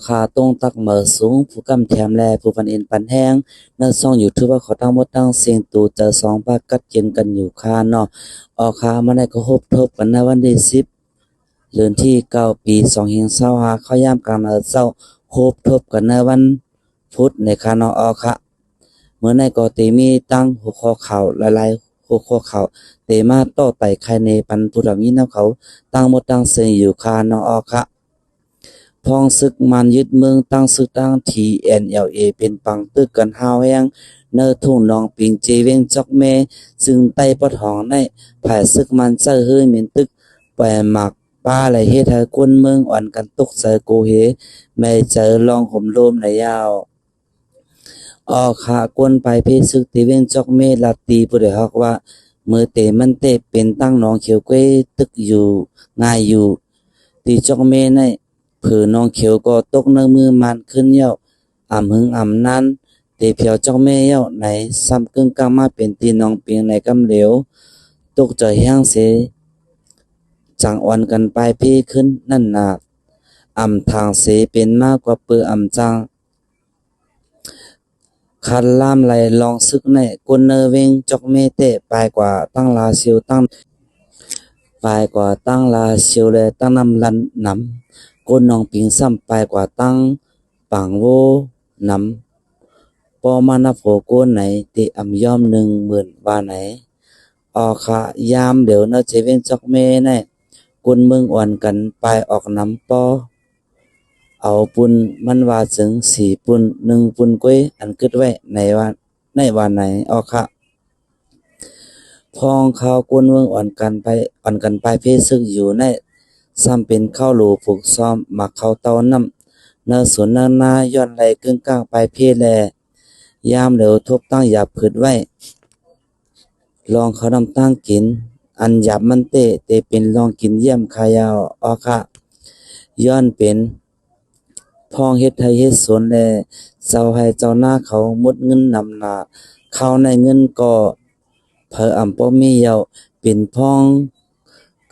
ขาตรงตักเหมอสูงผู้กำแถมแลผู้พันเอ็นปันแห้งในช่องยูทูบว่าเขาทั้งหมดทั้งเสียงตูเจอสองภาคกัดเย็นกันอยู่ค่ะเนาะขามาได้ก็พบทบกันในวันที่10เดือนที่9ปี2525เข้ายามกลางเช้าพบทบกันในวันพุธในค่ะเนาะค่ะเมื่อในก็เตมีตั้งหัวข้อข่าวหลายๆหัวข้อข่าวเตมาต่อไต่ใครในปันผู้เหล่านี้เนาะเขาตั้งหมดตั้งเสียงอยู่ค่ะเนาะค่ะพ้องศึกมันยึดเมืองตั้งศึกตั้ง TNLA เป็นปังตึกกันฮาวแฮงเนอทุ่งนองปิงเจเวงจอกเมซึ่งใต้ปะทองในภายศึกมันเจอเฮยเหม็นตึกแปหมักป้าไหลเฮ็ดให้คนเมืองอ่อนกันตกใจโกเฮไม่เจอลองห่มโลมในยาวขากวนไปเพศึกตีเวงจอกเมลาตีผู้ใดฮอกว่าเมื่อเตมันเตเป็นตั้งน้องเขียวเก้ตึกอยู่ง่ายอยู่ตีจอกเมในผือน้องเขียวก็ตกในมือมันขึ้นเย้าหึงนั้นเตเพียวจอกเมเย้าไหนซ้ำกึ่งกลางมาเป็นตีน้องเปียงในกำเหลวตกใจแห้งเสจังอ่อนกันไปเพขึ้นนั่นนาทางเสเป็นมากกว่าเปือจังคันล่ามไหลลองซึกในกุนเนเวงจอกเมเตไปกว่าตั้งลาเซียวตั้งไปกว่าตั้งลาเซียวเลยตั้งนำลันนำกุนน้องปิงซ้ำไปกว่าตั้งปังโวนำปอมานาโผโกนไหนติย่อม10,000ว่าไหนค่ะยามเดี๋ยวเนเจเวงจอกเมในกุนเมืองอ่อนกันไปออกนำปอเอาปุนมันว่าถึง4ปุน1ปุนก้วยอันคิดไว้ในวันไหนค่ะพองข้าวกวนเมืองอ่อนกันไปเพศซึกอยู่ในซ้ำเป็นข้าวโหลผูกซ้อมหมักข้าวเต้าน้ำเนสวนนาย้อนไหลกึ่งกลางไปเพแลยามเหลวทบตั้งหยับผืดไว้ลองเขานำตั้งกินอันหยับมันเตเป็นลองกินเยี่ยมขายาวค่ะย้อนเป็นพ้องเฮ็ดไทยเฮ็ดสวนแลเจ้าให้เจ้าหน้าเขาหมดเงินนำหน้าเข้าในเงินก็เพอป้อมีเยาเป็นพ้อง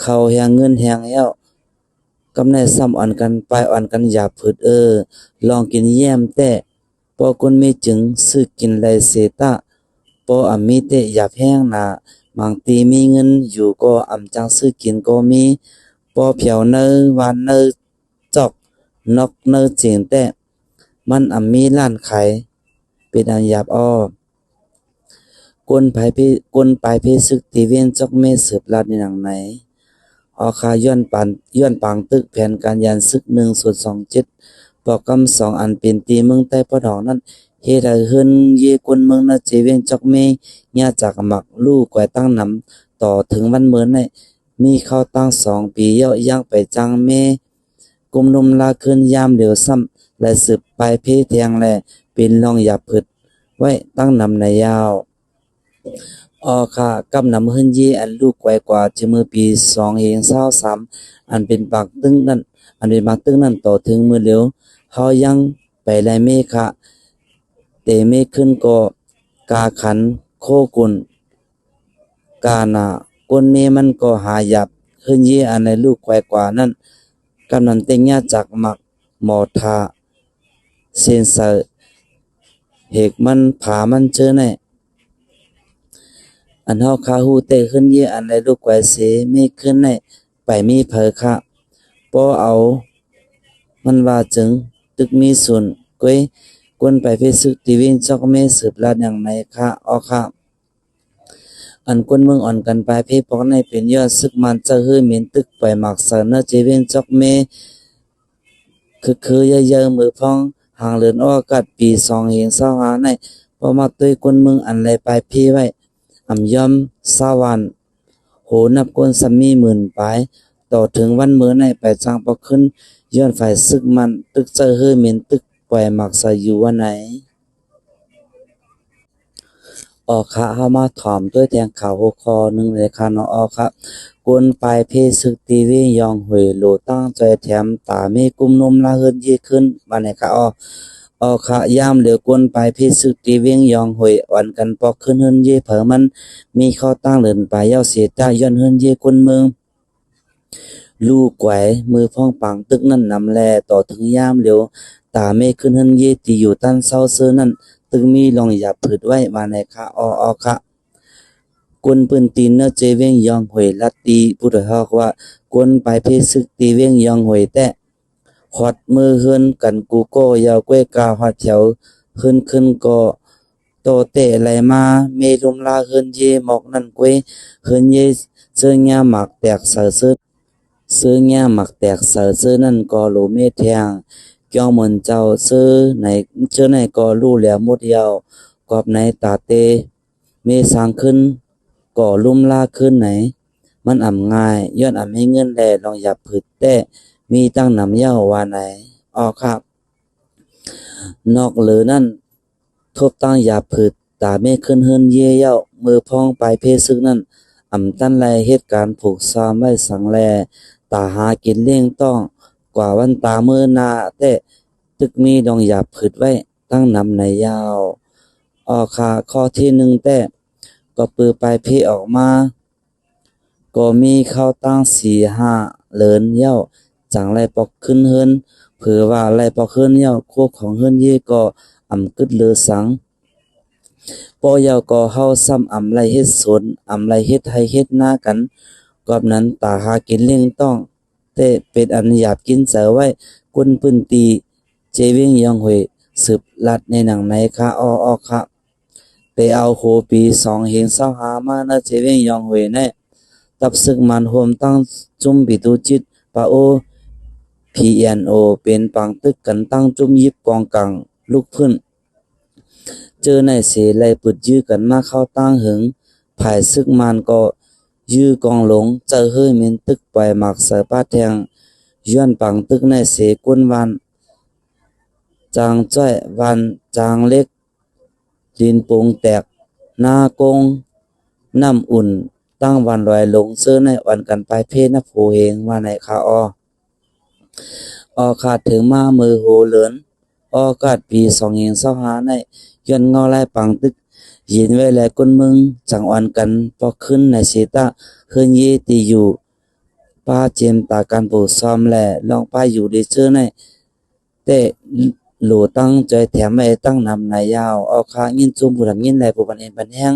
เขาแหงเงินแหงเย้ากำในซ้ำอ่อนกันไปอ่อนกันอย่าผืดลองกินแย้มแต่ปอคนมีจึงซื้อกินไลเสตะปอมีเตหยาบแห้งนาบางตีมีเงินอยู่ก็จังซื้อกินก็มีปอเผียวเนอวานเนอจอกนกเนอเจียงแต่มันมีร้านขายเป็นอันหยาบกวนปลายเพศึกตีเวียนจอกเมสืบลาดในหนังไหนค่ะย้อนปังตึกแผนการยานซึก1/27ปอกกำ2อันเป็นตีเมืองใต้ปะดองนั้นเฮ็ดให้เฮินเยกวนเมืองนาเจเวียงจอกเมญาจากหมักลู่กวยตั้งนำต่อถึงวันเมินในมีเข้าตั้ง2ปีเยาะย่างไปจังเมกุมนุมลาขึ้นยามเหลียวซ้ำและสืบไปเพเทียงแลเป็นลองหยับผึดไว้ตั้งนำในยาวค่ะกำนำเฮินเยอันลูกไกวกว่าจะมือปี2023อันเป็นปากตึ้งนั้นต่อถึงมือเหลียวเฮายังไปไลเมค่ะเตเมขึ้นก็กาขันโคกุนกานาก้นเมมันก็หาหยับเฮินเยอันในลูกไกวกว่านั้นกำนันเต็งญาจากหมักหมอทาเซนเซอร์เหกมันผามันเจอในอันเฮาคาฮูเตขึ้นเยอันในลูกไกวเสมีขึ้นในไปมีเผอค่ะปอเอามันว่าจึงตึกมีส่วนก้วยกวนไปเพศึกตีวิงจอกเมสืบลาดอย่างไหนค่ะค่ะอันกวนเมืองอ่อนกันไปเพปอกในเป็นยอดซึกมันจะฮื้อเหม็นตึกไปหมักเสนอเจเวงจอกเมคือเยอะๆมือพ้องห่างเลือนอากาศปี2025ในพอมาตุ้ยกวนเมืองอันไรไปพี่ไว้ย่อมสาวันโหนับกวนซัมมี10,000ไปต่อถึงวันมื้อในไปจังปอขึ้นย้อนฝ่ายซึกมันตึกเจอเฮอเหม็นตึกปล่อยหมักใส่อยู่วันไหนค่ะเฮามาถอมด้วยแทงข่าวหัวข้อหนึ่งเลยค่ะเนาะค่ะกวนปลายเพศึกตีวียองหวยโหลตั้งใจแถมตาเมกุมนมลาเฮินเยขึ้นมาไหนค่ะค่ะยามเหลือกวนปลายเพศึกตีเวียงยองหวยอ่อนกันปอกขึ้นเฮินเยเผอมันมีข้อตั้งเลินปลายเย้าเสียตาย้อนเฮินเยกวนเมือง ลู่ไกวมือพ้องปังตึกนั่นนำแลต่อถึงยามเหลียวตาเมฆขึ้นเฮินเยตีอยู่ตั้นเศร้าเสื้อนั่นตึงมีลองอย่าผืดไว้มาในคะอคะกวนปืนตีนเนเจเวงยองหวยลัดตีพุทธฮอกว่ากวนไปเพศึกตีเวงยองหวยแต่ขอดมือเฮินกันกูก็ยาวก้วยกาหัดแถวขึ้นก็โตเตะไหลมาเมลุมลาเฮินเยหมอกนั่นก้วยเฮินเยเสื้อหญ้าหมักแตกเสือซื้อหญ้าหมักแตกเสือซื้อนั่นก็โลเมแทงเกี่ยวเหมือนเจ้าซื้อไหนเจอไหนก็รู้แหล้วหมดยาวกอบไหนตาเตเมสางขึ้นก่อลุ่มลาขึ้นไหนมันอ่ำง่ายย้อนอ่ำให้เงินแลลองอย่าผึดแต่มีตั้งนำเย้าว่าไหนครับนอกเหลือนั่นทบตั้งอย่าผึดตาเมขึ้นเฮินเย่เย้ามือพองไปเพซึกนั่นอ่ำตั้นแลเหตุการณ์ผูกซ้อมไว้สังแลตาหากินเลี้ยงต้องกว่าวันตามือนาแต่ตึกมีลองอย่าผึดไว้ตั้งนำในยาวค่ะข้อที่หนึ่งแต่ก็ปือไปเพออกมาก็มีเข้าตั้ง4-5เลินเย้าจังไรปอกขึ้นเฮินเผื่อว่าไรปอกเฮินเย้าโคกของเฮินเย่ก็อ่ำกึดเลือสังปอเย้าก็เฮาซ้ำอ่ำไรเฮ็ดสนอ่ำไรเฮ็ดให้เฮ็ดหน้ากันกอบนั้นตาหากินเลี้ยงต้องแต่เป็นอันหยาบกินเสือไว้กุนปืนตีเจวิงยองหวยสืบลัดในหนังในค่ะค่ะไปเอาโคปี2เฮง25มานะเจวิงยองหวยในตับซึกมันโฮมตั้งจุ่มปิตูจิตปาโอ PNO เป็นปังตึกกันตั้งจุ่มยิบกองกังลูกพื้นเจอในเสไลปุดยื้อกันมาเข้าตั้งหึงภายซึกมันก็ยื้อกองหลงเจอเฮ้ยเมนตึกปล่อยหมักเสือป้าแทงย้อนปังตึกในเสกุนวันจางจ้อยวันจางเล็กลินปงแตกหน้ากงน้ำอุ่นตั้งวันลอยลงเสื้อในวันกันไปเพศนะโผเฮงว่าในคาขาดถึงมามือโหเหลือนกาดปี2025ในย้อนเงาไล่ปังตึกยินไว้แลก้นมึงจังอ่อนกันพอขึ้นในเสตาเฮินเยตีอยู่ป้าเจมตาการปูซ้อมแลลองป้าอยู่ดีเชื่อในแต่โหลตั้งใจแถมไว้ตั้งนำนายยาวค่ะยินจุ่มผู้ทำยินแลผู้บันเอ็นบันแห้ง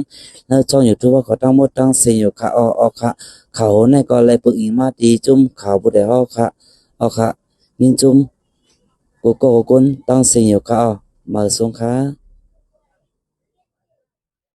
แล้วช่องอยู่ทุกว่าเขาตั้งหมดตั้งเสียอยู่ค่ะค่ะเขาในก็เลยปึกอีมาตีจุ่มเขาผู้ใดค่ะค่ะยินจุ่มกูก็กุนตั้งเสียอยู่ค่ะมาสงค่ะ